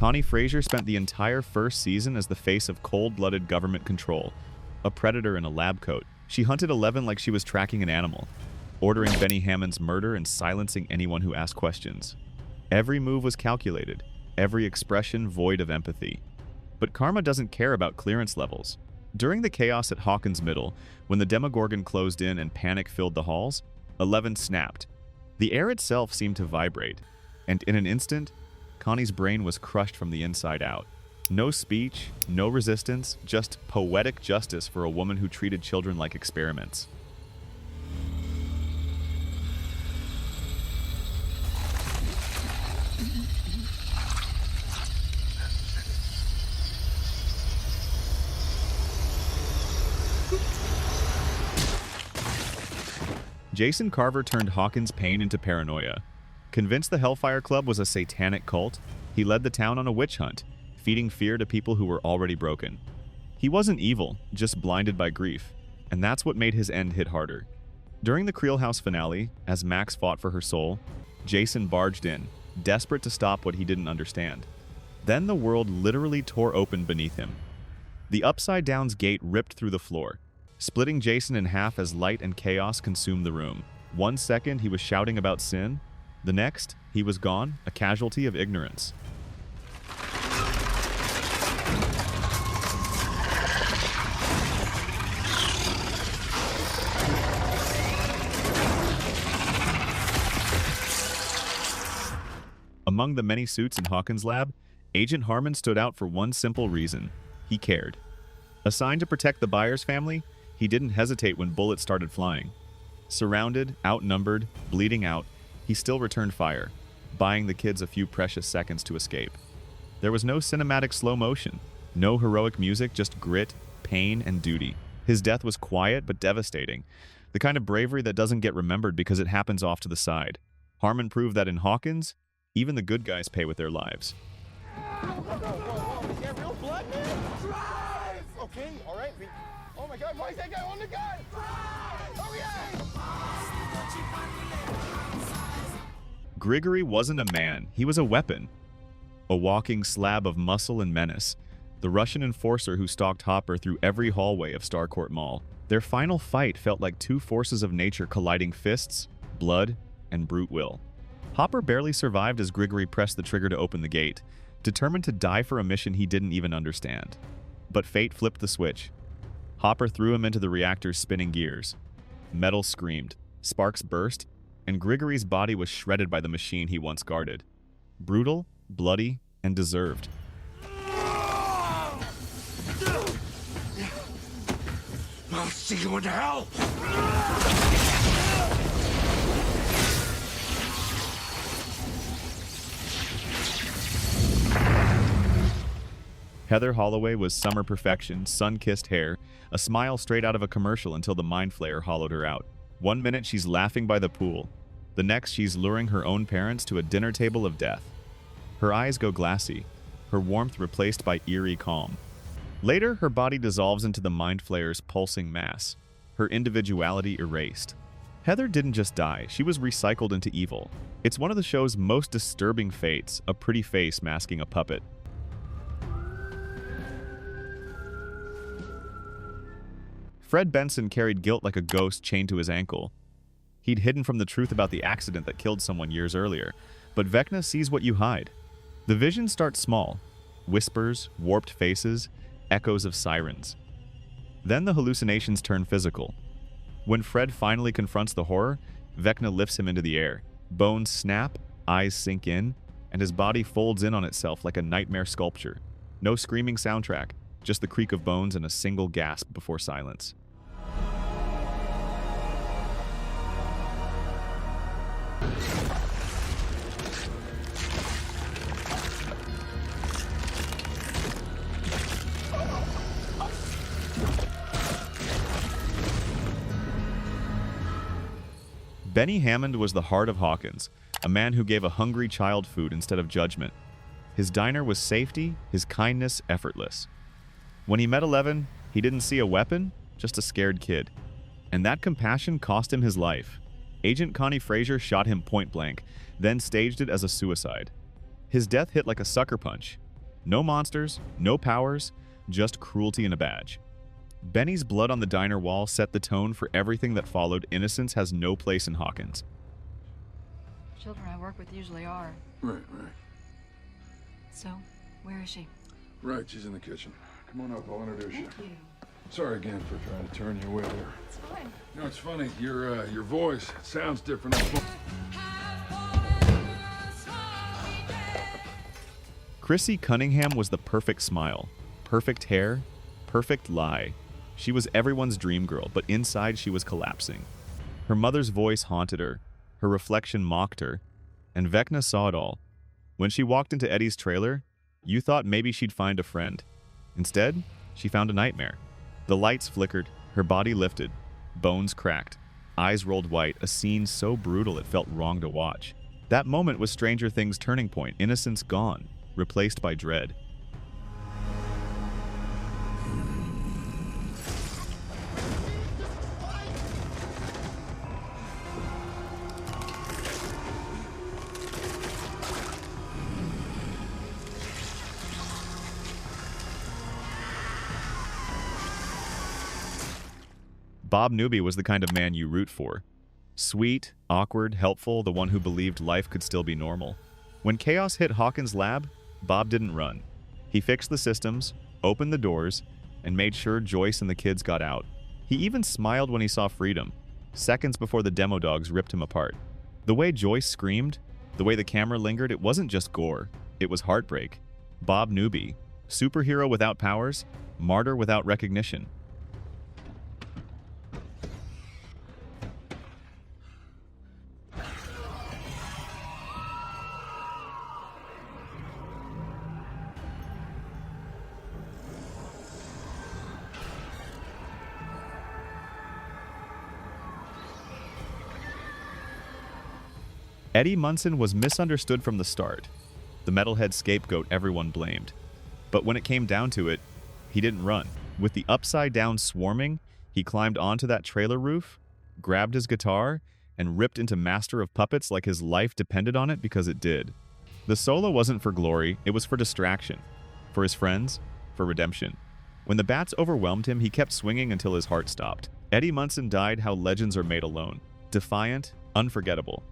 Connie Frazier spent the entire first season as the face of cold-blooded government control, a predator in a lab coat. She hunted Eleven like she was tracking an animal, ordering Benny Hammond's murder and silencing anyone who asked questions. Every move was calculated, every expression void of empathy. But Karma doesn't care about clearance levels. During the chaos at Hawkins Middle, when the Demogorgon closed in and panic filled the halls, Eleven snapped. The air itself seemed to vibrate, and in an instant, Connie's brain was crushed from the inside out. No speech, no resistance, just poetic justice for a woman who treated children like experiments. Jason Carver turned Hawkins' pain into paranoia. Convinced the Hellfire Club was a satanic cult, he led the town on a witch hunt, feeding fear to people who were already broken. He wasn't evil, just blinded by grief, and that's what made his end hit harder. During the Creel House finale, as Max fought for her soul, Jason barged in, desperate to stop what he didn't understand. Then the world literally tore open beneath him. The Upside Down's gate ripped through the floor, splitting Jason in half as light and chaos consumed the room. 1 second he was shouting about sin, the next he was gone, a casualty of ignorance. Among the many suits in Hawkins' lab, Agent Harmon stood out for one simple reason: he cared. Assigned to protect the Byers family, he didn't hesitate when bullets started flying. Surrounded, outnumbered, bleeding out, he still returned fire, buying the kids a few precious seconds to escape. There was no cinematic slow motion, no heroic music, just grit, pain, and duty. His death was quiet but devastating, the kind of bravery that doesn't get remembered because it happens off to the side. Harmon proved that in Hawkins, even the good guys pay with their lives. Whoa. Is that real blood, man? Drive! Okay, all right. Oh my God, why is that guy on the gun? Drive! Hurry up! Grigory wasn't a man, he was a weapon. A walking slab of muscle and menace. The Russian enforcer who stalked Hopper through every hallway of Starcourt Mall. Their final fight felt like two forces of nature colliding: fists, blood, and brute will. Hopper barely survived as Grigory pressed the trigger to open the gate, determined to die for a mission he didn't even understand. But fate flipped the switch. Hopper threw him into the reactor's spinning gears. Metal screamed, sparks burst, and Grigory's body was shredded by the machine he once guarded. Brutal, bloody, and deserved. I'll see you in hell! Heather Holloway was summer perfection, sun-kissed hair, a smile straight out of a commercial until the Mind Flayer hollowed her out. 1 minute she's laughing by the pool. The next she's luring her own parents to a dinner table of death. Her eyes go glassy, her warmth replaced by eerie calm. Later, her body dissolves into the Mind Flayer's pulsing mass, her individuality erased. Heather didn't just die, she was recycled into evil. It's one of the show's most disturbing fates, a pretty face masking a puppet. Fred Benson carried guilt like a ghost chained to his ankle. He'd hidden from the truth about the accident that killed someone years earlier, but Vecna sees what you hide. The vision starts small: whispers, warped faces, echoes of sirens. Then the hallucinations turn physical. When Fred finally confronts the horror, Vecna lifts him into the air. Bones snap, eyes sink in, and his body folds in on itself like a nightmare sculpture. No screaming soundtrack, just the creak of bones and a single gasp before silence. Benny Hammond was the heart of Hawkins, a man who gave a hungry child food instead of judgment. His diner was safety, his kindness effortless. When he met Eleven, he didn't see a weapon, just a scared kid. And that compassion cost him his life. Agent Connie Frazier shot him point blank, then staged it as a suicide. His death hit like a sucker punch, No monsters, no powers, just cruelty and a badge. Benny's blood on the diner wall set the tone for everything that followed. Innocence has no place in Hawkins. Children I work with usually are. Right. So, where is she? Right, she's in the kitchen. Come on up, I'll introduce you. Thank you. Sorry again for trying to turn you away there. It's fine. You know, it's funny, your voice, it sounds different. Chrissy Cunningham was the perfect smile, perfect hair, perfect lie. She was everyone's dream girl, but inside she was collapsing. Her mother's voice haunted her, her reflection mocked her, and Vecna saw it all. When she walked into Eddie's trailer, you thought maybe she'd find a friend. Instead, she found a nightmare. The lights flickered, her body lifted, bones cracked, eyes rolled white, a scene so brutal it felt wrong to watch. That moment was Stranger Things' turning point, innocence gone, replaced by dread. Bob Newby was the kind of man you root for. Sweet, awkward, helpful, the one who believed life could still be normal. When chaos hit Hawkins' lab, Bob didn't run. He fixed the systems, opened the doors, and made sure Joyce and the kids got out. He even smiled when he saw freedom, seconds before the demo dogs ripped him apart. The way Joyce screamed, the way the camera lingered, it wasn't just gore, it was heartbreak. Bob Newby, superhero without powers, martyr without recognition. Eddie Munson was misunderstood from the start, the metalhead scapegoat everyone blamed. But when it came down to it, he didn't run. With the upside down swarming, he climbed onto that trailer roof, grabbed his guitar, and ripped into Master of Puppets like his life depended on it, because it did. The solo wasn't for glory, it was for distraction, for his friends, for redemption. When the bats overwhelmed him, he kept swinging until his heart stopped. Eddie Munson died how legends are made alone, defiant, unforgettable.